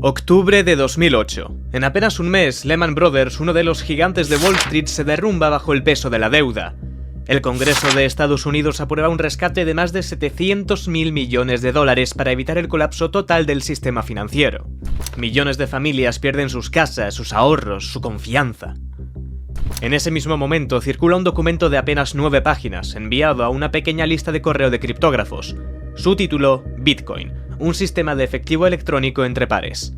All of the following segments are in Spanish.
Octubre de 2008. En apenas un mes, Lehman Brothers, uno de los gigantes de Wall Street, se derrumba bajo el peso de la deuda. El Congreso de Estados Unidos aprueba un rescate de más de 700.000 millones de dólares para evitar el colapso total del sistema financiero. Millones de familias pierden sus casas, sus ahorros, su confianza. En ese mismo momento circula un documento de apenas 9 páginas, enviado a una pequeña lista de correo de criptógrafos. Su título, Bitcoin, un sistema de efectivo electrónico entre pares.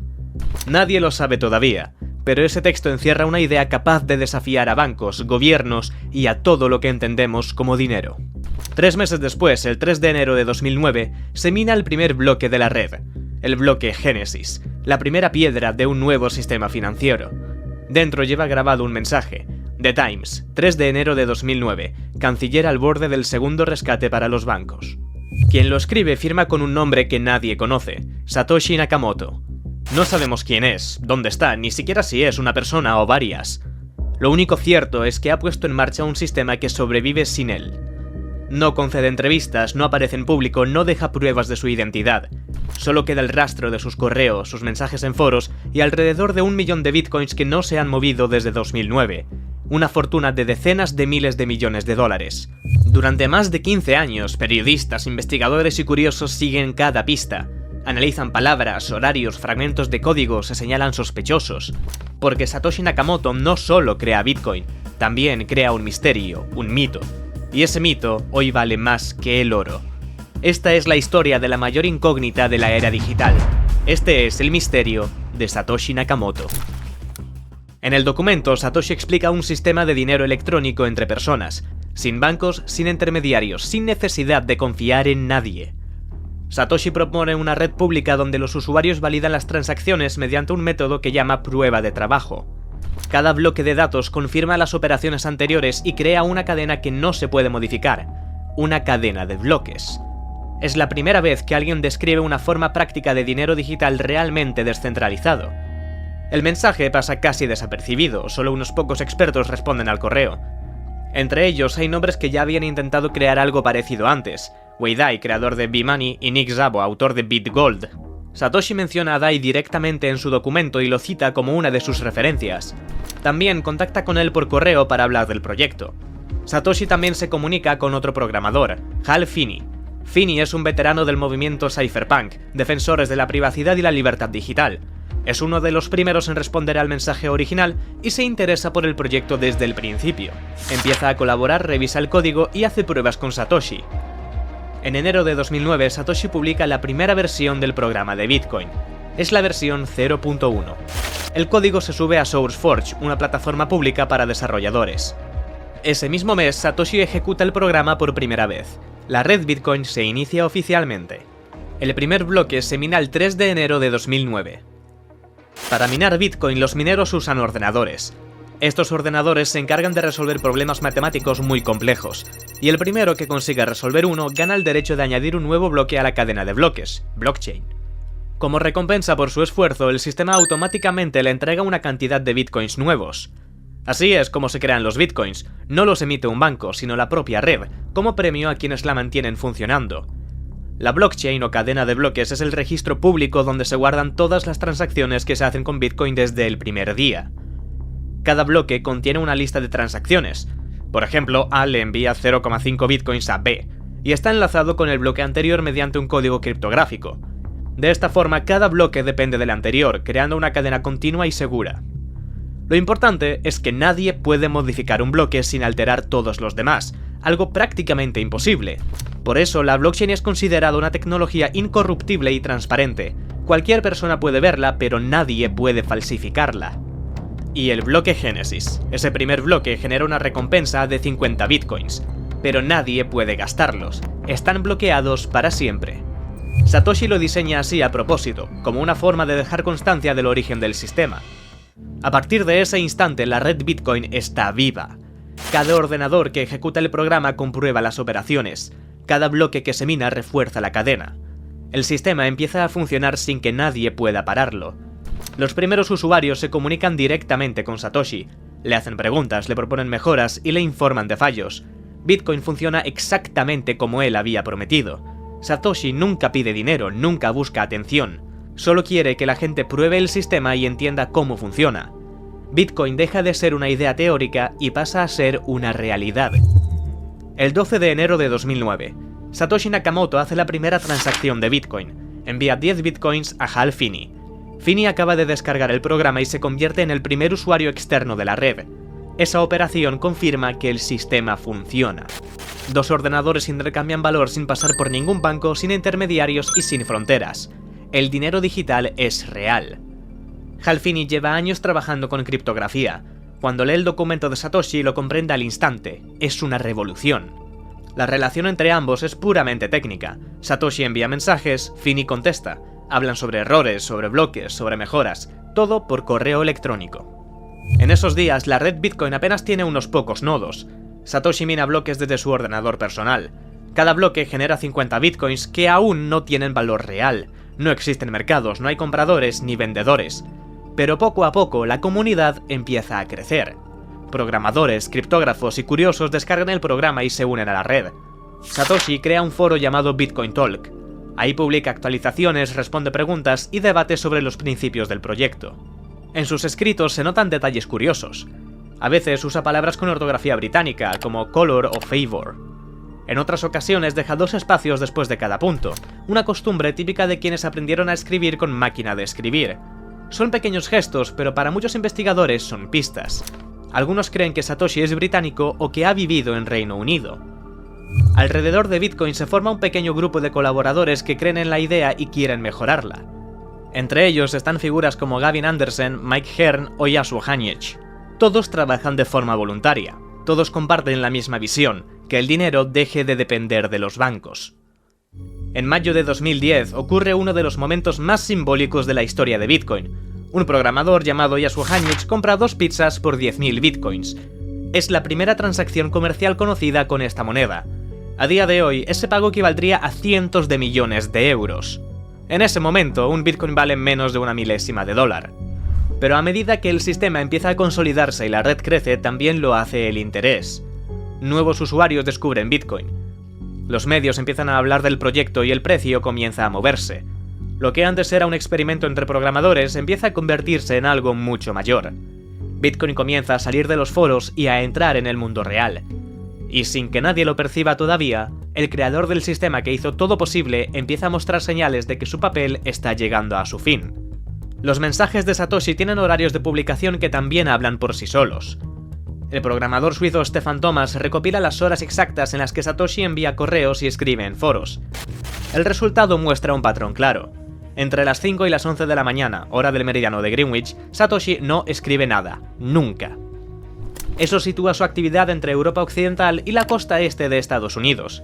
Nadie lo sabe todavía, pero ese texto encierra una idea capaz de desafiar a bancos, gobiernos y a todo lo que entendemos como dinero. 3 meses después, el 3 de enero de 2009, se mina el primer bloque de la red, el bloque Génesis, la primera piedra de un nuevo sistema financiero. Dentro lleva grabado un mensaje: The Times, 3 de enero de 2009, canciller al borde del segundo rescate para los bancos. Quien lo escribe firma con un nombre que nadie conoce, Satoshi Nakamoto. No sabemos quién es, dónde está, ni siquiera si es una persona o varias. Lo único cierto es que ha puesto en marcha un sistema que sobrevive sin él. No concede entrevistas, no aparece en público, no deja pruebas de su identidad. Solo queda el rastro de sus correos, sus mensajes en foros y alrededor de 1 millón de bitcoins que no se han movido desde 2009. Una fortuna de decenas de miles de millones de dólares. Durante más de 15 años, periodistas, investigadores y curiosos siguen cada pista. Analizan palabras, horarios, fragmentos de código, se señalan sospechosos. Porque Satoshi Nakamoto no solo crea Bitcoin, también crea un misterio, un mito. Y ese mito hoy vale más que el oro. Esta es la historia de la mayor incógnita de la era digital. Este es el misterio de Satoshi Nakamoto. En el documento, Satoshi explica un sistema de dinero electrónico entre personas, sin bancos, sin intermediarios, sin necesidad de confiar en nadie. Satoshi propone una red pública donde los usuarios validan las transacciones mediante un método que llama prueba de trabajo. Cada bloque de datos confirma las operaciones anteriores y crea una cadena que no se puede modificar, una cadena de bloques. Es la primera vez que alguien describe una forma práctica de dinero digital realmente descentralizado. El mensaje pasa casi desapercibido, solo unos pocos expertos responden al correo. Entre ellos hay nombres que ya habían intentado crear algo parecido antes: Wei Dai, creador de B-Money, y Nick Szabo, autor de BitGold. Satoshi menciona a Dai directamente en su documento y lo cita como una de sus referencias. También contacta con él por correo para hablar del proyecto. Satoshi también se comunica con otro programador, Hal Finney. Finney es un veterano del movimiento cypherpunk, defensores de la privacidad y la libertad digital. Es uno de los primeros en responder al mensaje original y se interesa por el proyecto desde el principio. Empieza a colaborar, revisa el código y hace pruebas con Satoshi. En enero de 2009, Satoshi publica la primera versión del programa de Bitcoin. Es la versión 0.1. El código se sube a SourceForge, una plataforma pública para desarrolladores. Ese mismo mes, Satoshi ejecuta el programa por primera vez. La red Bitcoin se inicia oficialmente. El primer bloque se mina el 3 de enero de 2009. Para minar Bitcoin, los mineros usan ordenadores. Estos ordenadores se encargan de resolver problemas matemáticos muy complejos, y el primero que consiga resolver uno gana el derecho de añadir un nuevo bloque a la cadena de bloques, blockchain. Como recompensa por su esfuerzo, el sistema automáticamente le entrega una cantidad de bitcoins nuevos. Así es como se crean los bitcoins, no los emite un banco, sino la propia red, como premio a quienes la mantienen funcionando. La blockchain o cadena de bloques es el registro público donde se guardan todas las transacciones que se hacen con Bitcoin desde el primer día. Cada bloque contiene una lista de transacciones. Por ejemplo, A le envía 0,5 bitcoins a B, y está enlazado con el bloque anterior mediante un código criptográfico. De esta forma, cada bloque depende del anterior, creando una cadena continua y segura. Lo importante es que nadie puede modificar un bloque sin alterar todos los demás, algo prácticamente imposible. Por eso, la blockchain es considerada una tecnología incorruptible y transparente. Cualquier persona puede verla, pero nadie puede falsificarla. Y el bloque Génesis. Ese primer bloque genera una recompensa de 50 bitcoins, pero nadie puede gastarlos. Están bloqueados para siempre. Satoshi lo diseña así a propósito, como una forma de dejar constancia del origen del sistema. A partir de ese instante, la red Bitcoin está viva. Cada ordenador que ejecuta el programa comprueba las operaciones. Cada bloque que se mina refuerza la cadena. El sistema empieza a funcionar sin que nadie pueda pararlo. Los primeros usuarios se comunican directamente con Satoshi, le hacen preguntas, le proponen mejoras y le informan de fallos. Bitcoin funciona exactamente como él había prometido. Satoshi nunca pide dinero, nunca busca atención. Solo quiere que la gente pruebe el sistema y entienda cómo funciona. Bitcoin deja de ser una idea teórica y pasa a ser una realidad. El 12 de enero de 2009, Satoshi Nakamoto hace la primera transacción de Bitcoin. Envía 10 Bitcoins a Hal Finney. Finney acaba de descargar el programa y se convierte en el primer usuario externo de la red. Esa operación confirma que el sistema funciona. 2 ordenadores intercambian valor sin pasar por ningún banco, sin intermediarios y sin fronteras. El dinero digital es real. Hal Finney lleva años trabajando con criptografía. Cuando lee el documento de Satoshi lo comprende al instante. Es una revolución. La relación entre ambos es puramente técnica. Satoshi envía mensajes, Finney contesta. Hablan sobre errores, sobre bloques, sobre mejoras. Todo por correo electrónico. En esos días, la red Bitcoin apenas tiene unos pocos nodos. Satoshi mina bloques desde su ordenador personal. Cada bloque genera 50 Bitcoins que aún no tienen valor real. No existen mercados, no hay compradores ni vendedores. Pero poco a poco la comunidad empieza a crecer. Programadores, criptógrafos y curiosos descargan el programa y se unen a la red. Satoshi crea un foro llamado Bitcoin Talk. Ahí publica actualizaciones, responde preguntas y debate sobre los principios del proyecto. En sus escritos se notan detalles curiosos. A veces usa palabras con ortografía británica, como color o favor. En otras ocasiones deja 2 espacios después de cada punto, una costumbre típica de quienes aprendieron a escribir con máquina de escribir. Son pequeños gestos, pero para muchos investigadores son pistas. Algunos creen que Satoshi es británico o que ha vivido en Reino Unido. Alrededor de Bitcoin se forma un pequeño grupo de colaboradores que creen en la idea y quieren mejorarla. Entre ellos están figuras como Gavin Anderson, Mike Hearn o Yasuo Haniech. Todos trabajan de forma voluntaria. Todos comparten la misma visión, que el dinero deje de depender de los bancos. En mayo de 2010 ocurre uno de los momentos más simbólicos de la historia de Bitcoin. Un programador llamado Yasuo Haniech compra 2 pizzas por 10.000 Bitcoins. Es la primera transacción comercial conocida con esta moneda. A día de hoy, ese pago equivaldría a cientos de millones de euros. En ese momento, un Bitcoin vale menos de una milésima de dólar. Pero a medida que el sistema empieza a consolidarse y la red crece, también lo hace el interés. Nuevos usuarios descubren Bitcoin. Los medios empiezan a hablar del proyecto y el precio comienza a moverse. Lo que antes era un experimento entre programadores empieza a convertirse en algo mucho mayor. Bitcoin comienza a salir de los foros y a entrar en el mundo real. Y sin que nadie lo perciba todavía, el creador del sistema que hizo todo posible empieza a mostrar señales de que su papel está llegando a su fin. Los mensajes de Satoshi tienen horarios de publicación que también hablan por sí solos. El programador suizo Stefan Thomas recopila las horas exactas en las que Satoshi envía correos y escribe en foros. El resultado muestra un patrón claro. Entre las 5 y las 11 de la mañana, hora del meridiano de Greenwich, Satoshi no escribe nada, nunca. Eso sitúa su actividad entre Europa Occidental y la costa este de Estados Unidos.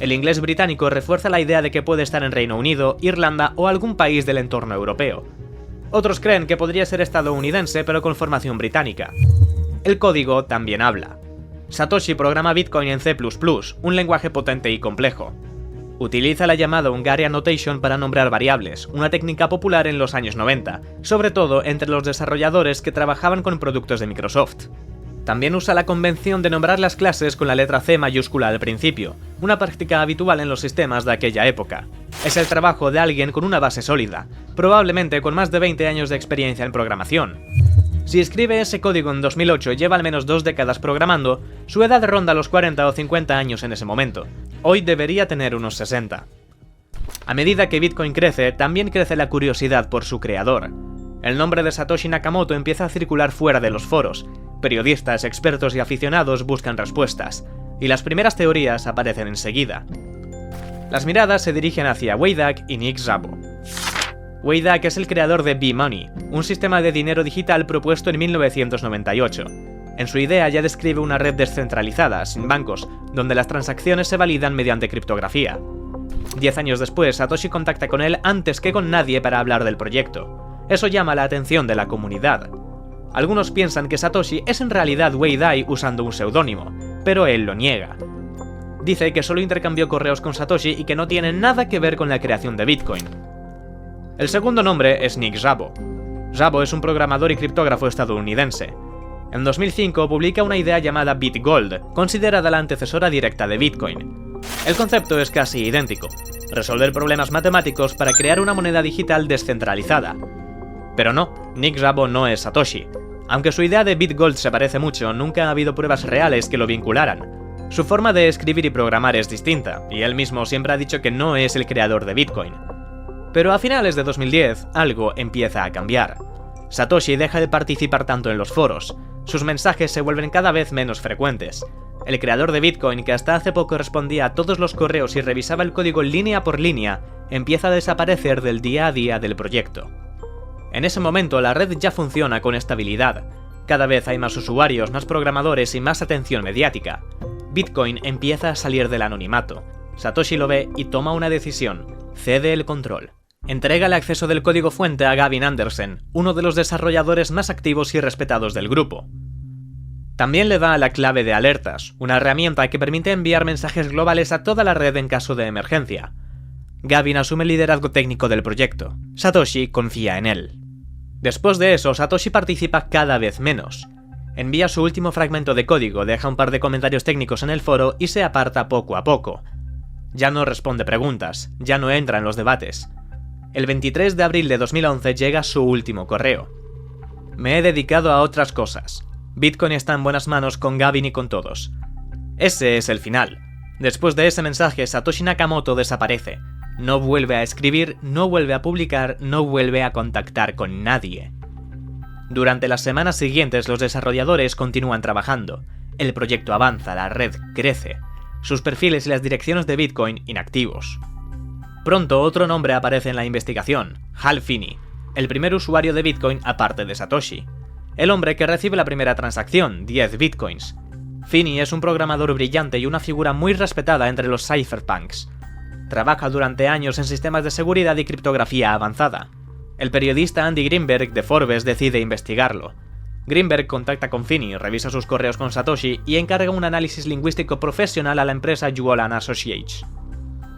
El inglés británico refuerza la idea de que puede estar en Reino Unido, Irlanda o algún país del entorno europeo. Otros creen que podría ser estadounidense pero con formación británica. El código también habla. Satoshi programa Bitcoin en C++, un lenguaje potente y complejo. Utiliza la llamada Hungarian Notation para nombrar variables, una técnica popular en los años 90, sobre todo entre los desarrolladores que trabajaban con productos de Microsoft. También usa la convención de nombrar las clases con la letra C mayúscula al principio, una práctica habitual en los sistemas de aquella época. Es el trabajo de alguien con una base sólida, probablemente con más de 20 años de experiencia en programación. Si escribe ese código en 2008 y lleva al menos 2 décadas programando, su edad ronda los 40 o 50 años en ese momento. Hoy debería tener unos 60. A medida que Bitcoin crece, también crece la curiosidad por su creador. El nombre de Satoshi Nakamoto empieza a circular fuera de los foros. Periodistas, expertos y aficionados buscan respuestas, y las primeras teorías aparecen enseguida. Las miradas se dirigen hacia Wayback y Nick Szabo. Wayback es el creador de B-Money, un sistema de dinero digital propuesto en 1998. En su idea ya describe una red descentralizada, sin bancos, donde las transacciones se validan mediante criptografía. 10 años después, Satoshi contacta con él antes que con nadie para hablar del proyecto. Eso llama la atención de la comunidad. Algunos piensan que Satoshi es en realidad Wei Dai usando un seudónimo, pero él lo niega. Dice que solo intercambió correos con Satoshi y que no tiene nada que ver con la creación de Bitcoin. El segundo nombre es Nick Szabo. Szabo es un programador y criptógrafo estadounidense. En 2005 publica una idea llamada BitGold, considerada la antecesora directa de Bitcoin. El concepto es casi idéntico: resolver problemas matemáticos para crear una moneda digital descentralizada. Pero no, Nick Szabo no es Satoshi. Aunque su idea de BitGold se parece mucho, nunca ha habido pruebas reales que lo vincularan. Su forma de escribir y programar es distinta, y él mismo siempre ha dicho que no es el creador de Bitcoin. Pero a finales de 2010, algo empieza a cambiar. Satoshi deja de participar tanto en los foros, sus mensajes se vuelven cada vez menos frecuentes. El creador de Bitcoin, que hasta hace poco respondía a todos los correos y revisaba el código línea por línea, empieza a desaparecer del día a día del proyecto. En ese momento la red ya funciona con estabilidad. Cada vez hay más usuarios, más programadores y más atención mediática. Bitcoin empieza a salir del anonimato. Satoshi lo ve y toma una decisión: cede el control. Entrega el acceso del código fuente a Gavin Andersen, uno de los desarrolladores más activos y respetados del grupo. También le da la clave de alertas, una herramienta que permite enviar mensajes globales a toda la red en caso de emergencia. Gavin asume el liderazgo técnico del proyecto. Satoshi confía en él. Después de eso, Satoshi participa cada vez menos. Envía su último fragmento de código, deja un par de comentarios técnicos en el foro y se aparta poco a poco. Ya no responde preguntas, ya no entra en los debates. El 23 de abril de 2011 llega su último correo: me he dedicado a otras cosas. Bitcoin está en buenas manos con Gavin y con todos. Ese es el final. Después de ese mensaje, Satoshi Nakamoto desaparece. No vuelve a escribir, no vuelve a publicar, no vuelve a contactar con nadie. Durante las semanas siguientes los desarrolladores continúan trabajando. El proyecto avanza, la red crece. Sus perfiles y las direcciones de Bitcoin inactivos. Pronto otro nombre aparece en la investigación: Hal Finney, el primer usuario de Bitcoin aparte de Satoshi. El hombre que recibe la primera transacción, 10 Bitcoins. Finney es un programador brillante y una figura muy respetada entre los cypherpunks. Trabaja durante años en sistemas de seguridad y criptografía avanzada. El periodista Andy Greenberg de Forbes decide investigarlo. Greenberg contacta con Finney, revisa sus correos con Satoshi y encarga un análisis lingüístico profesional a la empresa Yuolan Associates.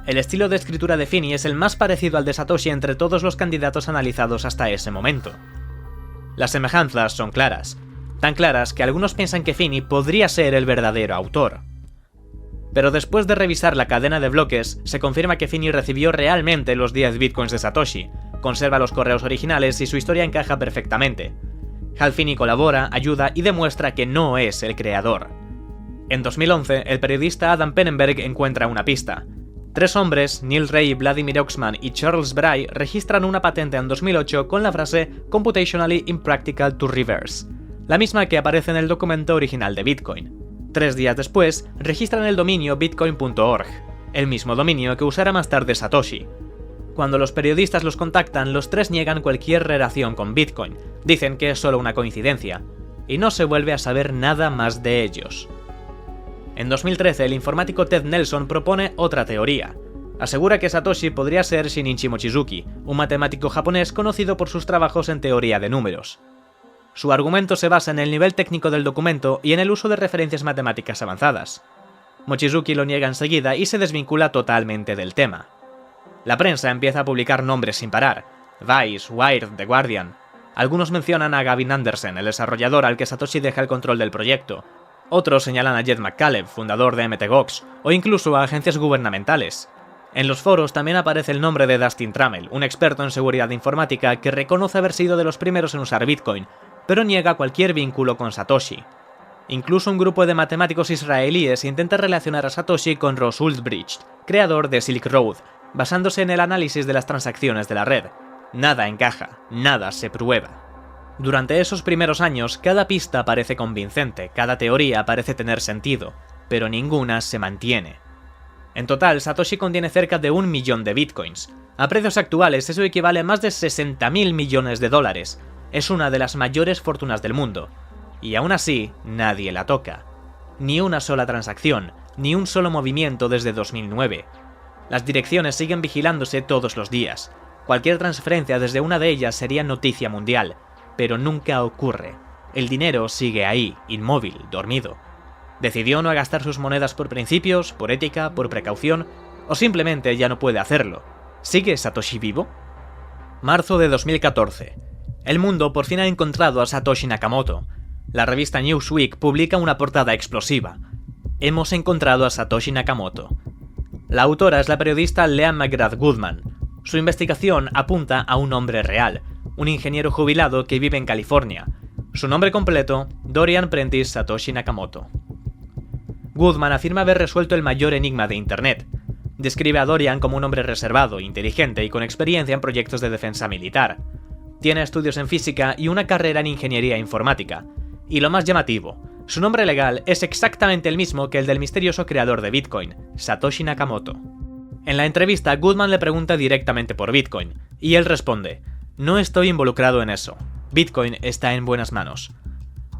El estilo de escritura de Finney es el más parecido al de Satoshi entre todos los candidatos analizados hasta ese momento. Las semejanzas son claras, tan claras que algunos piensan que Finney podría ser el verdadero autor. Pero después de revisar la cadena de bloques, se confirma que Finney recibió realmente los 10 bitcoins de Satoshi, conserva los correos originales y su historia encaja perfectamente. Hal Finney colabora, ayuda y demuestra que no es el creador. En 2011, el periodista Adam Pennenberg encuentra una pista. 3 hombres, Neil Ray, Vladimir Oxman y Charles Bray, registran una patente en 2008 con la frase "computationally impractical to reverse", la misma que aparece en el documento original de Bitcoin. 3 días después, registran el dominio bitcoin.org, el mismo dominio que usará más tarde Satoshi. Cuando los periodistas los contactan, los 3 niegan cualquier relación con Bitcoin, dicen que es solo una coincidencia, y no se vuelve a saber nada más de ellos. En 2013, el informático Ted Nelson propone otra teoría. Asegura que Satoshi podría ser Shinichi Mochizuki, un matemático japonés conocido por sus trabajos en teoría de números. Su argumento se basa en el nivel técnico del documento y en el uso de referencias matemáticas avanzadas. Mochizuki lo niega enseguida y se desvincula totalmente del tema. La prensa empieza a publicar nombres sin parar: Vice, Wired, The Guardian. Algunos mencionan a Gavin Andersen, el desarrollador al que Satoshi deja el control del proyecto. Otros señalan a Jed McCaleb, fundador de MTGOX, o incluso a agencias gubernamentales. En los foros también aparece el nombre de Dustin Trammell, un experto en seguridad informática que reconoce haber sido de los primeros en usar Bitcoin, pero niega cualquier vínculo con Satoshi. Incluso un grupo de matemáticos israelíes intenta relacionar a Satoshi con Ross Ulbricht, creador de Silk Road, basándose en el análisis de las transacciones de la red. Nada encaja, nada se prueba. Durante esos primeros años, cada pista parece convincente, cada teoría parece tener sentido, pero ninguna se mantiene. En total, Satoshi contiene cerca de 1 millón de bitcoins. A precios actuales, eso equivale a más de 60.000 millones de dólares. Es una de las mayores fortunas del mundo. Y aún así, nadie la toca. Ni una sola transacción, ni un solo movimiento desde 2009. Las direcciones siguen vigilándose todos los días. Cualquier transferencia desde una de ellas sería noticia mundial. Pero nunca ocurre. El dinero sigue ahí, inmóvil, dormido. ¿Decidió no gastar sus monedas por principios, por ética, por precaución? ¿O simplemente ya no puede hacerlo? ¿Sigue Satoshi vivo? Marzo de 2014. El mundo por fin ha encontrado a Satoshi Nakamoto. La revista Newsweek publica una portada explosiva. Hemos encontrado a Satoshi Nakamoto. La autora es la periodista Leah McGrath Goodman. Su investigación apunta a un hombre real, un ingeniero jubilado que vive en California. Su nombre completo, Dorian Prentice Satoshi Nakamoto. Goodman afirma haber resuelto el mayor enigma de Internet. Describe a Dorian como un hombre reservado, inteligente y con experiencia en proyectos de defensa militar. Tiene estudios en física y una carrera en ingeniería informática. Y lo más llamativo, su nombre legal es exactamente el mismo que el del misterioso creador de Bitcoin, Satoshi Nakamoto. En la entrevista, Goodman le pregunta directamente por Bitcoin, y él responde: "No estoy involucrado en eso. Bitcoin está en buenas manos".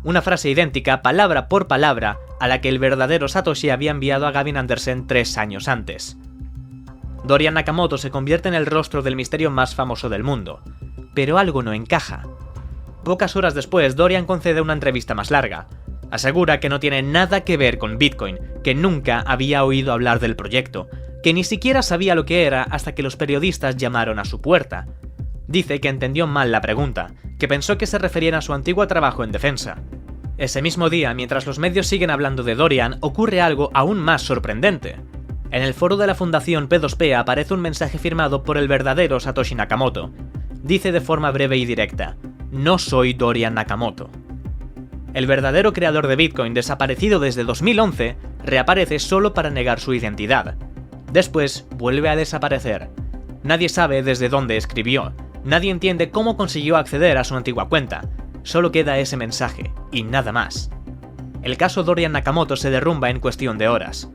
Una frase idéntica, palabra por palabra, a la que el verdadero Satoshi había enviado a Gavin Andersen 3 años antes. Dorian Nakamoto se convierte en el rostro del misterio más famoso del mundo, pero algo no encaja. Pocas horas después, Dorian concede una entrevista más larga. Asegura que no tiene nada que ver con Bitcoin, que nunca había oído hablar del proyecto, que ni siquiera sabía lo que era hasta que los periodistas llamaron a su puerta. Dice que entendió mal la pregunta, que pensó que se referían a su antiguo trabajo en defensa. Ese mismo día, mientras los medios siguen hablando de Dorian, ocurre algo aún más sorprendente. En el foro de la Fundación P2P aparece un mensaje firmado por el verdadero Satoshi Nakamoto. Dice de forma breve y directa: "No soy Dorian Nakamoto". El verdadero creador de Bitcoin, desaparecido desde 2011, reaparece solo para negar su identidad. Después, vuelve a desaparecer. Nadie sabe desde dónde escribió, nadie entiende cómo consiguió acceder a su antigua cuenta. Solo queda ese mensaje, y nada más. El caso Dorian Nakamoto se derrumba en cuestión de horas.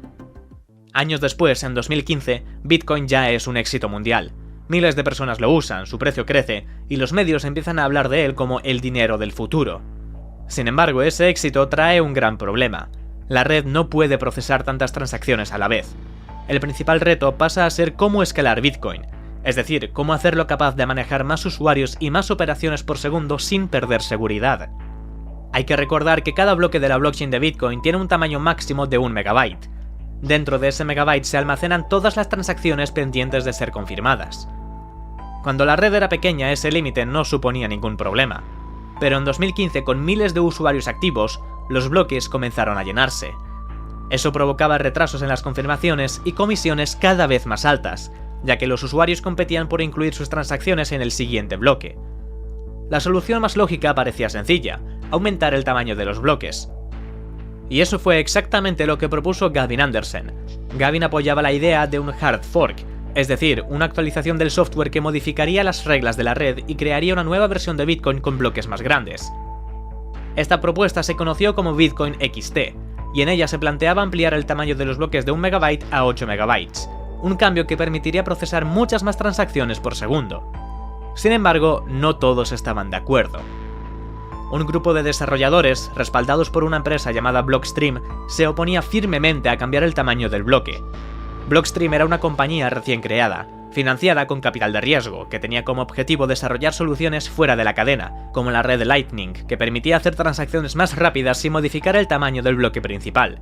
Años después, en 2015, Bitcoin ya es un éxito mundial. Miles de personas lo usan, su precio crece, y los medios empiezan a hablar de él como el dinero del futuro. Sin embargo, ese éxito trae un gran problema. La red no puede procesar tantas transacciones a la vez. El principal reto pasa a ser cómo escalar Bitcoin, es decir, cómo hacerlo capaz de manejar más usuarios y más operaciones por segundo sin perder seguridad. Hay que recordar que cada bloque de la blockchain de Bitcoin tiene un tamaño máximo de 1 megabyte. Dentro de ese megabyte se almacenan todas las transacciones pendientes de ser confirmadas. Cuando la red era pequeña, ese límite no suponía ningún problema. Pero en 2015, con miles de usuarios activos, los bloques comenzaron a llenarse. Eso provocaba retrasos en las confirmaciones y comisiones cada vez más altas, ya que los usuarios competían por incluir sus transacciones en el siguiente bloque. La solución más lógica parecía sencilla: aumentar el tamaño de los bloques. Y eso fue exactamente lo que propuso Gavin Andersen. Gavin apoyaba la idea de un hard fork, es decir, una actualización del software que modificaría las reglas de la red y crearía una nueva versión de Bitcoin con bloques más grandes. Esta propuesta se conoció como Bitcoin XT, y en ella se planteaba ampliar el tamaño de los bloques de 1 megabyte a 8 megabytes, un cambio que permitiría procesar muchas más transacciones por segundo. Sin embargo, no todos estaban de acuerdo. Un grupo de desarrolladores, respaldados por una empresa llamada Blockstream, se oponía firmemente a cambiar el tamaño del bloque. Blockstream era una compañía recién creada, financiada con capital de riesgo, que tenía como objetivo desarrollar soluciones fuera de la cadena, como la red Lightning, que permitía hacer transacciones más rápidas sin modificar el tamaño del bloque principal.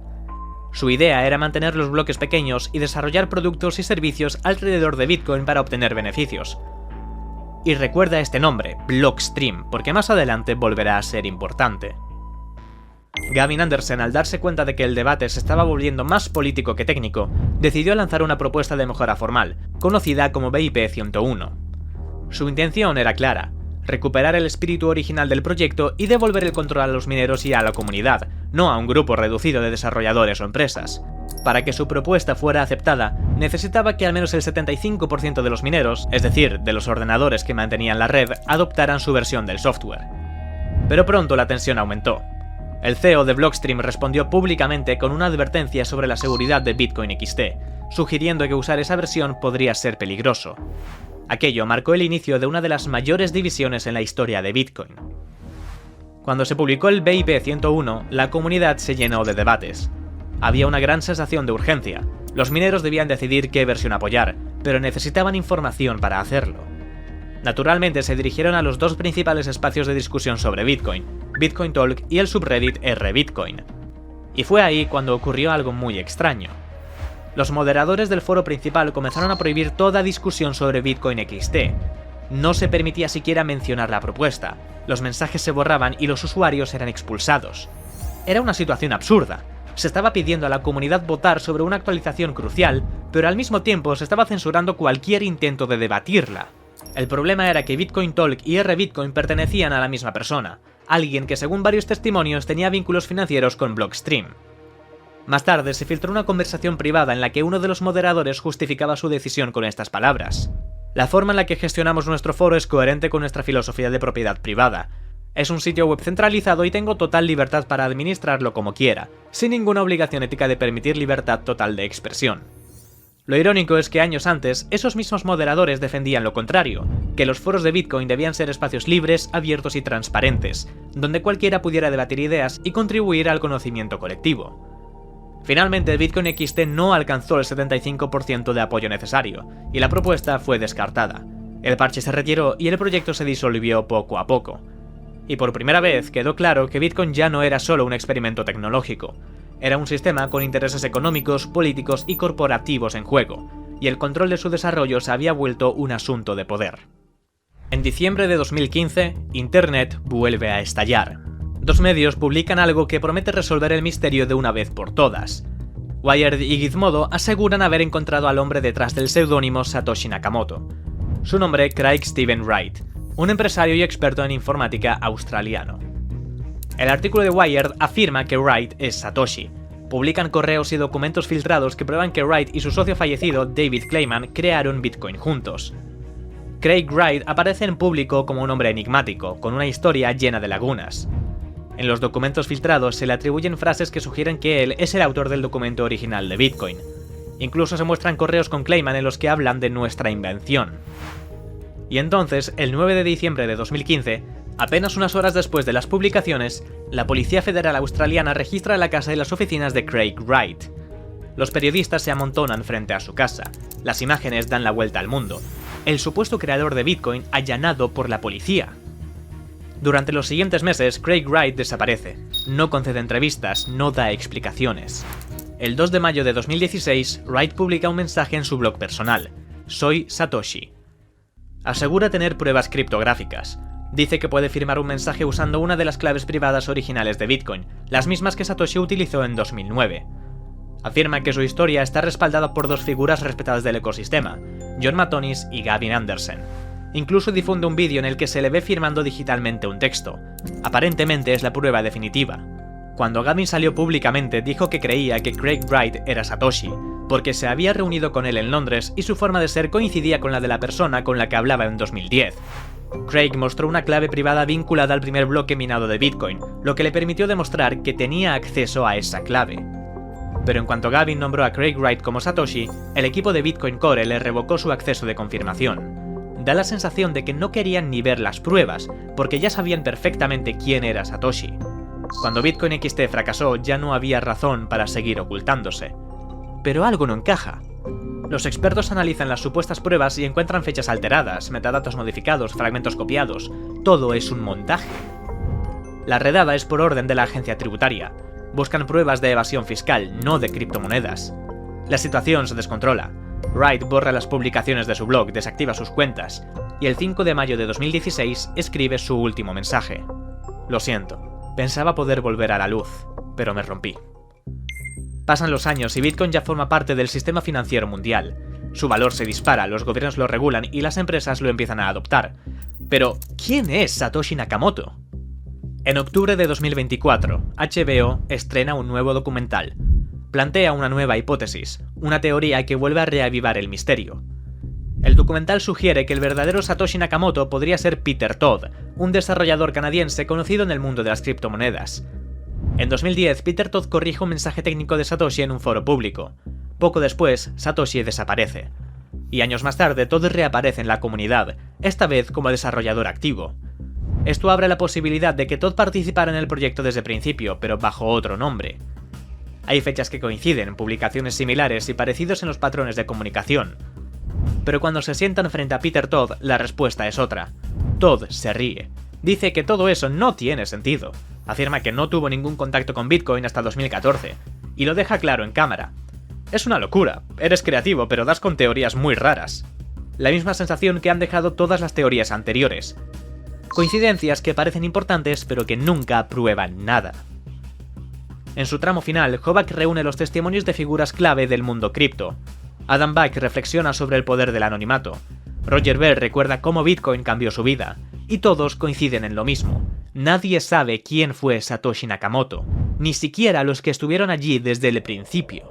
Su idea era mantener los bloques pequeños y desarrollar productos y servicios alrededor de Bitcoin para obtener beneficios. Y recuerda este nombre, Blockstream, porque más adelante volverá a ser importante. Gavin Andersen, al darse cuenta de que el debate se estaba volviendo más político que técnico, decidió lanzar una propuesta de mejora formal, conocida como BIP 101. Su intención era clara: recuperar el espíritu original del proyecto y devolver el control a los mineros y a la comunidad, no a un grupo reducido de desarrolladores o empresas. Para que su propuesta fuera aceptada, necesitaba que al menos el 75% de los mineros, es decir, de los ordenadores que mantenían la red, adoptaran su versión del software. Pero pronto la tensión aumentó. El CEO de Blockstream respondió públicamente con una advertencia sobre la seguridad de Bitcoin XT, sugiriendo que usar esa versión podría ser peligroso. Aquello marcó el inicio de una de las mayores divisiones en la historia de Bitcoin. Cuando se publicó el BIP 101, la comunidad se llenó de debates. Había una gran sensación de urgencia. Los mineros debían decidir qué versión apoyar, pero necesitaban información para hacerlo. Naturalmente se dirigieron a los dos principales espacios de discusión sobre Bitcoin, Bitcoin Talk y el subreddit r-Bitcoin. Y fue ahí cuando ocurrió algo muy extraño. Los moderadores del foro principal comenzaron a prohibir toda discusión sobre Bitcoin XT. No se permitía siquiera mencionar la propuesta, los mensajes se borraban y los usuarios eran expulsados. Era una situación absurda. Se estaba pidiendo a la comunidad votar sobre una actualización crucial, pero al mismo tiempo se estaba censurando cualquier intento de debatirla. El problema era que Bitcoin Talk y R-Bitcoin pertenecían a la misma persona, alguien que según varios testimonios tenía vínculos financieros con Blockstream. Más tarde se filtró una conversación privada en la que uno de los moderadores justificaba su decisión con estas palabras: "La forma en la que gestionamos nuestro foro es coherente con nuestra filosofía de propiedad privada. Es un sitio web centralizado y tengo total libertad para administrarlo como quiera, sin ninguna obligación ética de permitir libertad total de expresión". Lo irónico es que años antes, esos mismos moderadores defendían lo contrario, que los foros de Bitcoin debían ser espacios libres, abiertos y transparentes, donde cualquiera pudiera debatir ideas y contribuir al conocimiento colectivo. Finalmente, Bitcoin XT no alcanzó el 75% de apoyo necesario, y la propuesta fue descartada. El parche se retiró y el proyecto se disolvió poco a poco. Y por primera vez quedó claro que Bitcoin ya no era solo un experimento tecnológico. Era un sistema con intereses económicos, políticos y corporativos en juego, y el control de su desarrollo se había vuelto un asunto de poder. En diciembre de 2015, Internet vuelve a estallar. Dos medios publican algo que promete resolver el misterio de una vez por todas. Wired y Gizmodo aseguran haber encontrado al hombre detrás del seudónimo Satoshi Nakamoto. Su nombre, Craig Steven Wright, un empresario y experto en informática australiano. El artículo de Wired afirma que Wright es Satoshi. Publican correos y documentos filtrados que prueban que Wright y su socio fallecido, David Kleiman, crearon Bitcoin juntos. Craig Wright aparece en público como un hombre enigmático, con una historia llena de lagunas. En los documentos filtrados se le atribuyen frases que sugieren que él es el autor del documento original de Bitcoin. Incluso se muestran correos con Kleiman en los que hablan de nuestra invención. Y entonces, el 9 de diciembre de 2015, apenas unas horas después de las publicaciones, la Policía Federal Australiana registra la casa y las oficinas de Craig Wright. Los periodistas se amontonan frente a su casa. Las imágenes dan la vuelta al mundo. El supuesto creador de Bitcoin allanado por la policía. Durante los siguientes meses, Craig Wright desaparece. No concede entrevistas, no da explicaciones. El 2 de mayo de 2016, Wright publica un mensaje en su blog personal: "Soy Satoshi". Asegura tener pruebas criptográficas. Dice que puede firmar un mensaje usando una de las claves privadas originales de Bitcoin, las mismas que Satoshi utilizó en 2009. Afirma que su historia está respaldada por dos figuras respetadas del ecosistema, John Matonis y Gavin Anderson. Incluso difunde un vídeo en el que se le ve firmando digitalmente un texto. Aparentemente es la prueba definitiva. Cuando Gavin salió públicamente, dijo que creía que Craig Wright era Satoshi, porque se había reunido con él en Londres y su forma de ser coincidía con la de la persona con la que hablaba en 2010. Craig mostró una clave privada vinculada al primer bloque minado de Bitcoin, lo que le permitió demostrar que tenía acceso a esa clave. Pero en cuanto Gavin nombró a Craig Wright como Satoshi, el equipo de Bitcoin Core le revocó su acceso de confirmación. Da la sensación de que no querían ni ver las pruebas, porque ya sabían perfectamente quién era Satoshi. Cuando Bitcoin XT fracasó, ya no había razón para seguir ocultándose. Pero algo no encaja. Los expertos analizan las supuestas pruebas y encuentran fechas alteradas, metadatos modificados, fragmentos copiados. Todo es un montaje. La redada es por orden de la agencia tributaria. Buscan pruebas de evasión fiscal, no de criptomonedas. La situación se descontrola. Wright borra las publicaciones de su blog, desactiva sus cuentas, y el 5 de mayo de 2016 escribe su último mensaje: "Lo siento, pensaba poder volver a la luz, pero me rompí". Pasan los años y Bitcoin ya forma parte del sistema financiero mundial. Su valor se dispara, los gobiernos lo regulan y las empresas lo empiezan a adoptar. Pero, ¿quién es Satoshi Nakamoto? En octubre de 2024, HBO estrena un nuevo documental. Plantea una nueva hipótesis, una teoría que vuelve a reavivar el misterio. El documental sugiere que el verdadero Satoshi Nakamoto podría ser Peter Todd, un desarrollador canadiense conocido en el mundo de las criptomonedas. En 2010, Peter Todd corrige un mensaje técnico de Satoshi en un foro público. Poco después, Satoshi desaparece. Y años más tarde, Todd reaparece en la comunidad, esta vez como desarrollador activo. Esto abre la posibilidad de que Todd participara en el proyecto desde el principio, pero bajo otro nombre. Hay fechas que coinciden, publicaciones similares y parecidos en los patrones de comunicación. Pero cuando se sientan frente a Peter Todd, la respuesta es otra. Todd se ríe. Dice que todo eso no tiene sentido. Afirma que no tuvo ningún contacto con Bitcoin hasta 2014, y lo deja claro en cámara. Es una locura, eres creativo pero das con teorías muy raras. La misma sensación que han dejado todas las teorías anteriores. Coincidencias que parecen importantes pero que nunca prueban nada. En su tramo final, Hovak reúne los testimonios de figuras clave del mundo cripto. Adam Back reflexiona sobre el poder del anonimato. Roger Ver recuerda cómo Bitcoin cambió su vida. Y todos coinciden en lo mismo. Nadie sabe quién fue Satoshi Nakamoto, ni siquiera los que estuvieron allí desde el principio.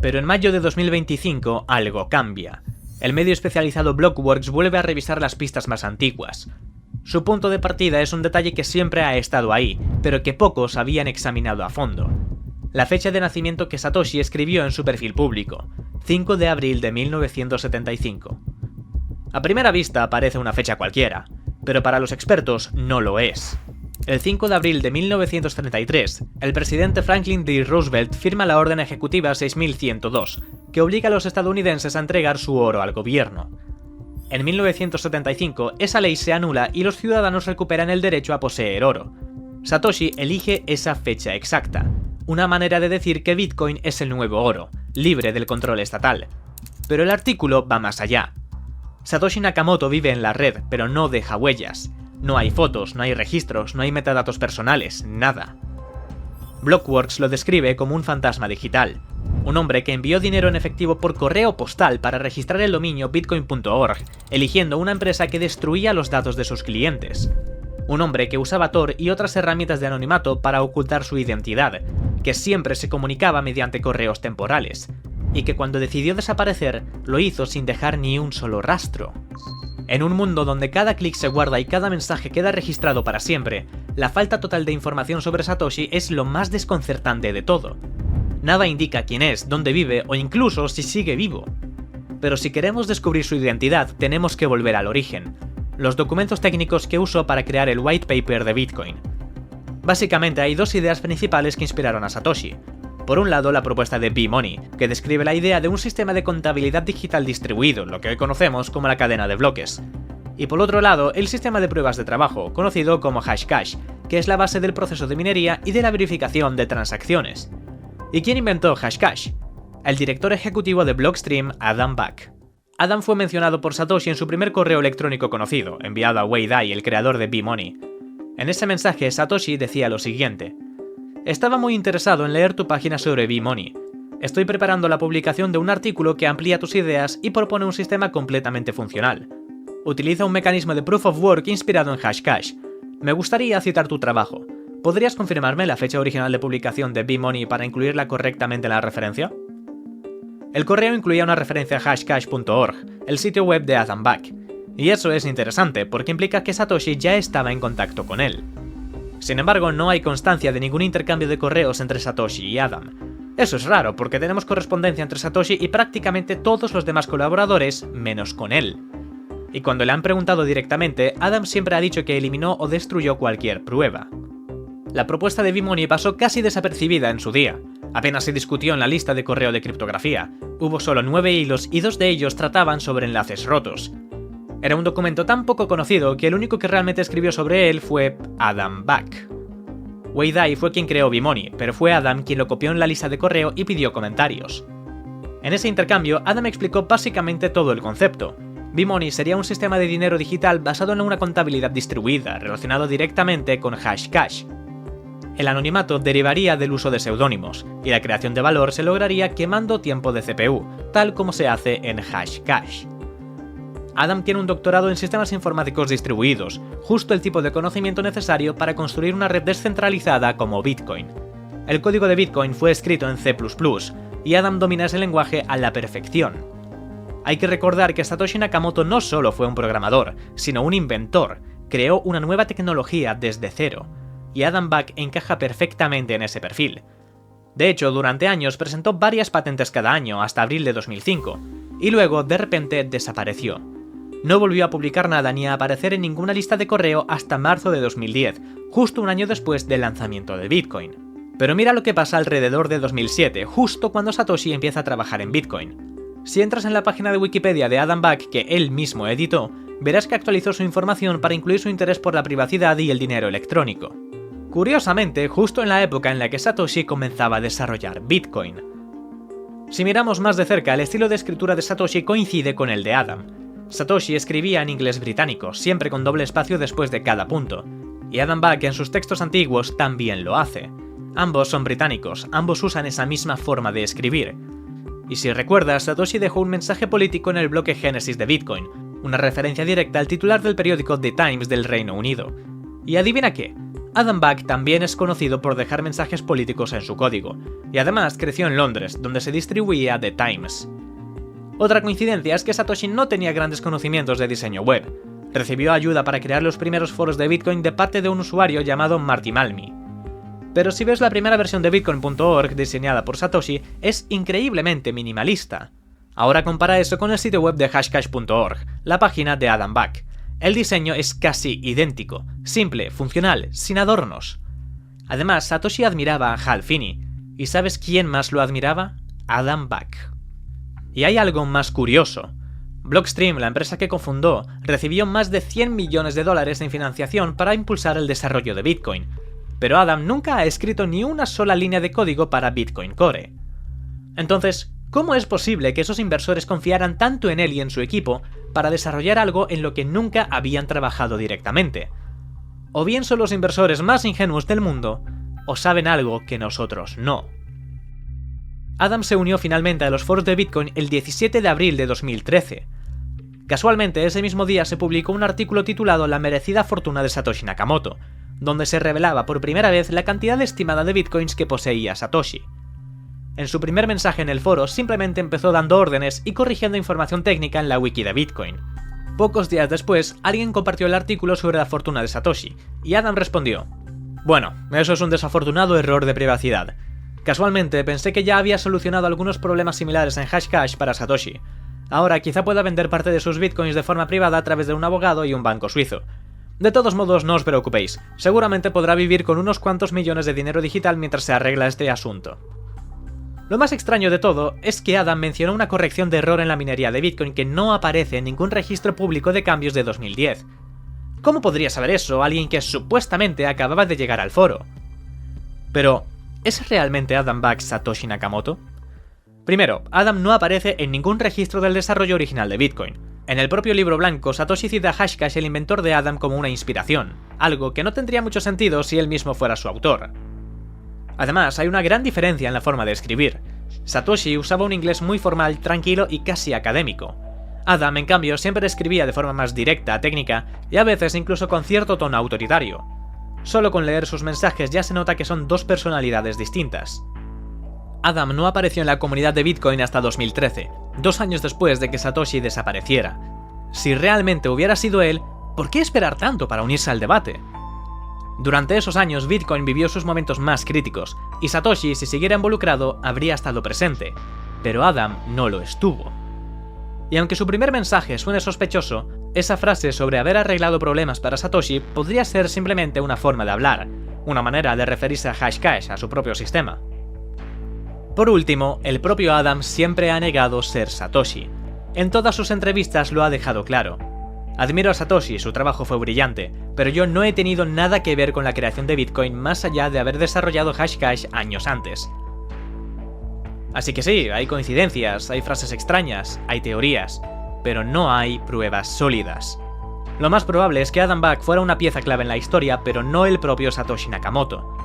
Pero en mayo de 2025 algo cambia. El medio especializado Blockworks vuelve a revisar las pistas más antiguas. Su punto de partida es un detalle que siempre ha estado ahí, pero que pocos habían examinado a fondo. La fecha de nacimiento que Satoshi escribió en su perfil público, 5 de abril de 1975. A primera vista parece una fecha cualquiera, pero para los expertos no lo es. El 5 de abril de 1933, el presidente Franklin D. Roosevelt firma la Orden Ejecutiva 6102, que obliga a los estadounidenses a entregar su oro al gobierno. En 1975, esa ley se anula y los ciudadanos recuperan el derecho a poseer oro. Satoshi elige esa fecha exacta, una manera de decir que Bitcoin es el nuevo oro, libre del control estatal. Pero el artículo va más allá. Satoshi Nakamoto vive en la red, pero no deja huellas. No hay fotos, no hay registros, no hay metadatos personales, nada. Blockworks lo describe como un fantasma digital, un hombre que envió dinero en efectivo por correo postal para registrar el dominio bitcoin.org, eligiendo una empresa que destruía los datos de sus clientes. Un hombre que usaba Tor y otras herramientas de anonimato para ocultar su identidad, que siempre se comunicaba mediante correos temporales, y que cuando decidió desaparecer, lo hizo sin dejar ni un solo rastro. En un mundo donde cada clic se guarda y cada mensaje queda registrado para siempre, la falta total de información sobre Satoshi es lo más desconcertante de todo. Nada indica quién es, dónde vive o incluso si sigue vivo. Pero si queremos descubrir su identidad, tenemos que volver al origen, los documentos técnicos que usó para crear el white paper de Bitcoin. Básicamente hay dos ideas principales que inspiraron a Satoshi. Por un lado, la propuesta de B-Money, que describe la idea de un sistema de contabilidad digital distribuido, lo que hoy conocemos como la cadena de bloques. Y por otro lado, el sistema de pruebas de trabajo, conocido como Hashcash, que es la base del proceso de minería y de la verificación de transacciones. ¿Y quién inventó Hashcash? El director ejecutivo de Blockstream, Adam Back. Adam fue mencionado por Satoshi en su primer correo electrónico conocido, enviado a Wei Dai, el creador de B-Money. En ese mensaje, Satoshi decía lo siguiente: estaba muy interesado en leer tu página sobre B-Money. Estoy preparando la publicación de un artículo que amplía tus ideas y propone un sistema completamente funcional. Utiliza un mecanismo de Proof of Work inspirado en Hashcash. Me gustaría citar tu trabajo. ¿Podrías confirmarme la fecha original de publicación de B-Money para incluirla correctamente en la referencia? El correo incluía una referencia a hashcash.org, el sitio web de Adam Back. Y eso es interesante porque implica que Satoshi ya estaba en contacto con él. Sin embargo, no hay constancia de ningún intercambio de correos entre Satoshi y Adam. Eso es raro porque tenemos correspondencia entre Satoshi y prácticamente todos los demás colaboradores, menos con él. Y cuando le han preguntado directamente, Adam siempre ha dicho que eliminó o destruyó cualquier prueba. La propuesta de B-Money pasó casi desapercibida en su día. Apenas se discutió en la lista de correo de criptografía. Hubo solo 9 hilos y 2 de ellos trataban sobre enlaces rotos. Era un documento tan poco conocido que el único que realmente escribió sobre él fue Adam Back. Wei Dai fue quien creó B-Money, pero fue Adam quien lo copió en la lista de correo y pidió comentarios. En ese intercambio, Adam explicó básicamente todo el concepto. B-Money sería un sistema de dinero digital basado en una contabilidad distribuida, relacionado directamente con Hashcash. El anonimato derivaría del uso de seudónimos, y la creación de valor se lograría quemando tiempo de CPU, tal como se hace en Hashcash. Adam tiene un doctorado en sistemas informáticos distribuidos, justo el tipo de conocimiento necesario para construir una red descentralizada como Bitcoin. El código de Bitcoin fue escrito en C++, y Adam domina ese lenguaje a la perfección. Hay que recordar que Satoshi Nakamoto no solo fue un programador, sino un inventor, creó una nueva tecnología desde cero, y Adam Back encaja perfectamente en ese perfil. De hecho, durante años presentó varias patentes cada año hasta abril de 2005, y luego de repente desapareció. No volvió a publicar nada ni a aparecer en ninguna lista de correo hasta marzo de 2010, justo un año después del lanzamiento de Bitcoin. Pero mira lo que pasa alrededor de 2007, justo cuando Satoshi empieza a trabajar en Bitcoin. Si entras en la página de Wikipedia de Adam Back que él mismo editó, verás que actualizó su información para incluir su interés por la privacidad y el dinero electrónico. Curiosamente, justo en la época en la que Satoshi comenzaba a desarrollar Bitcoin. Si miramos más de cerca, el estilo de escritura de Satoshi coincide con el de Adam. Satoshi escribía en inglés británico, siempre con doble espacio después de cada punto, y Adam Back en sus textos antiguos también lo hace. Ambos son británicos, ambos usan esa misma forma de escribir. Y si recuerdas, Satoshi dejó un mensaje político en el bloque Génesis de Bitcoin, una referencia directa al titular del periódico The Times del Reino Unido. Y adivina qué, Adam Back también es conocido por dejar mensajes políticos en su código, y además creció en Londres, donde se distribuía The Times. Otra coincidencia es que Satoshi no tenía grandes conocimientos de diseño web. Recibió ayuda para crear los primeros foros de Bitcoin de parte de un usuario llamado Marty Malmi. Pero si ves la primera versión de Bitcoin.org diseñada por Satoshi, es increíblemente minimalista. Ahora compara eso con el sitio web de Hashcash.org, la página de Adam Back. El diseño es casi idéntico, simple, funcional, sin adornos. Además, Satoshi admiraba a Hal Finney. ¿Y sabes quién más lo admiraba? Adam Back. Y hay algo más curioso. Blockstream, la empresa que cofundó, recibió más de $100 millones en financiación para impulsar el desarrollo de Bitcoin, pero Adam nunca ha escrito ni una sola línea de código para Bitcoin Core. Entonces, ¿cómo es posible que esos inversores confiaran tanto en él y en su equipo para desarrollar algo en lo que nunca habían trabajado directamente? O bien son los inversores más ingenuos del mundo, o saben algo que nosotros no. Adam se unió finalmente a los foros de Bitcoin el 17 de abril de 2013. Casualmente, ese mismo día se publicó un artículo titulado La merecida fortuna de Satoshi Nakamoto, donde se revelaba por primera vez la cantidad estimada de bitcoins que poseía Satoshi. En su primer mensaje en el foro simplemente empezó dando órdenes y corrigiendo información técnica en la wiki de Bitcoin. Pocos días después, alguien compartió el artículo sobre la fortuna de Satoshi, y Adam respondió: "Bueno, eso es un desafortunado error de privacidad. Casualmente pensé que ya había solucionado algunos problemas similares en Hashcash para Satoshi. Ahora quizá pueda vender parte de sus bitcoins de forma privada a través de un abogado y un banco suizo. De todos modos, no os preocupéis, seguramente podrá vivir con unos cuantos millones de dinero digital mientras se arregla este asunto". Lo más extraño de todo es que Adam mencionó una corrección de error en la minería de Bitcoin que no aparece en ningún registro público de cambios de 2010. ¿Cómo podría saber eso alguien que supuestamente acababa de llegar al foro? Pero, ¿es realmente Adam Back Satoshi Nakamoto? Primero, Adam no aparece en ningún registro del desarrollo original de Bitcoin. En el propio libro blanco, Satoshi cita a Hashcash, el inventor de Adam, como una inspiración, algo que no tendría mucho sentido si él mismo fuera su autor. Además, hay una gran diferencia en la forma de escribir. Satoshi usaba un inglés muy formal, tranquilo y casi académico. Adam, en cambio, siempre escribía de forma más directa, técnica, y a veces incluso con cierto tono autoritario. Solo con leer sus mensajes ya se nota que son dos personalidades distintas. Adam no apareció en la comunidad de Bitcoin hasta 2013, 2 años después de que Satoshi desapareciera. Si realmente hubiera sido él, ¿por qué esperar tanto para unirse al debate? Durante esos años Bitcoin vivió sus momentos más críticos, y Satoshi, si siguiera involucrado, habría estado presente, pero Adam no lo estuvo. Y aunque su primer mensaje suene sospechoso, esa frase sobre haber arreglado problemas para Satoshi podría ser simplemente una forma de hablar, una manera de referirse a Hashcash, a su propio sistema. Por último, el propio Adam siempre ha negado ser Satoshi. En todas sus entrevistas lo ha dejado claro. Admiro a Satoshi, su trabajo fue brillante, pero yo no he tenido nada que ver con la creación de Bitcoin más allá de haber desarrollado Hashcash años antes. Así que sí, hay coincidencias, hay frases extrañas, hay teorías, pero no hay pruebas sólidas. Lo más probable es que Adam Back fuera una pieza clave en la historia, pero no el propio Satoshi Nakamoto.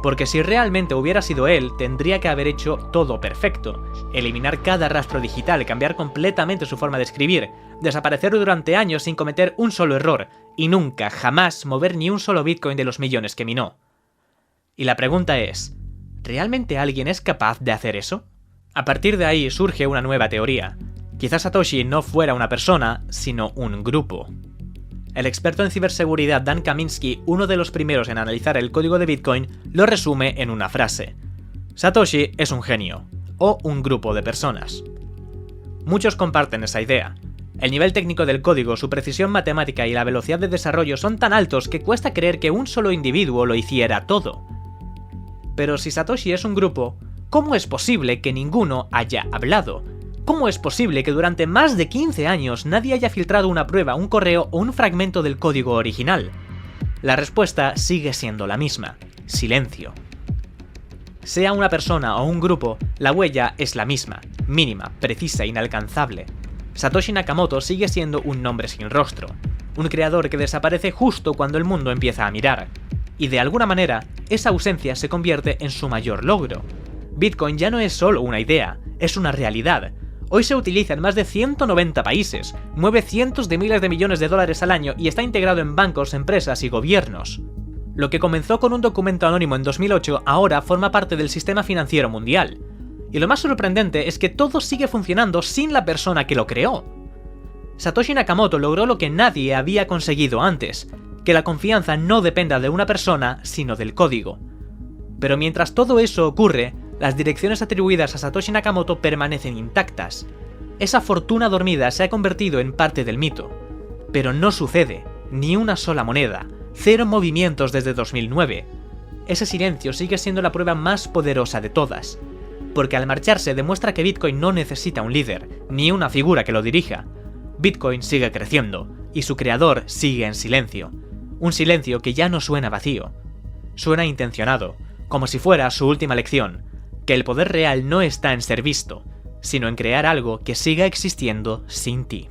Porque si realmente hubiera sido él, tendría que haber hecho todo perfecto, eliminar cada rastro digital, cambiar completamente su forma de escribir, desaparecer durante años sin cometer un solo error, y nunca, jamás mover ni un solo Bitcoin de los millones que minó. Y la pregunta es, ¿realmente alguien es capaz de hacer eso? A partir de ahí surge una nueva teoría. Quizás Satoshi no fuera una persona, sino un grupo. El experto en ciberseguridad Dan Kaminsky, uno de los primeros en analizar el código de Bitcoin, lo resume en una frase: Satoshi es un genio, o un grupo de personas. Muchos comparten esa idea. El nivel técnico del código, su precisión matemática y la velocidad de desarrollo son tan altos que cuesta creer que un solo individuo lo hiciera todo. Pero si Satoshi es un grupo, ¿cómo es posible que ninguno haya hablado? ¿Cómo es posible que durante más de 15 años nadie haya filtrado una prueba, un correo o un fragmento del código original? La respuesta sigue siendo la misma: silencio. Sea una persona o un grupo, la huella es la misma, mínima, precisa, inalcanzable. Satoshi Nakamoto sigue siendo un nombre sin rostro, un creador que desaparece justo cuando el mundo empieza a mirar, y de alguna manera, esa ausencia se convierte en su mayor logro. Bitcoin ya no es solo una idea, es una realidad. Hoy se utiliza en más de 190 países, mueve cientos de miles de millones de dólares al año y está integrado en bancos, empresas y gobiernos. Lo que comenzó con un documento anónimo en 2008 ahora forma parte del sistema financiero mundial. Y lo más sorprendente es que todo sigue funcionando sin la persona que lo creó. Satoshi Nakamoto logró lo que nadie había conseguido antes, que la confianza no dependa de una persona, sino del código. Pero mientras todo eso ocurre, las direcciones atribuidas a Satoshi Nakamoto permanecen intactas. Esa fortuna dormida se ha convertido en parte del mito. Pero no sucede, ni una sola moneda, 0 movimientos desde 2009. Ese silencio sigue siendo la prueba más poderosa de todas, porque al marcharse demuestra que Bitcoin no necesita un líder, ni una figura que lo dirija. Bitcoin sigue creciendo, y su creador sigue en silencio. Un silencio que ya no suena vacío. Suena intencionado, como si fuera su última lección, que el poder real no está en ser visto, sino en crear algo que siga existiendo sin ti.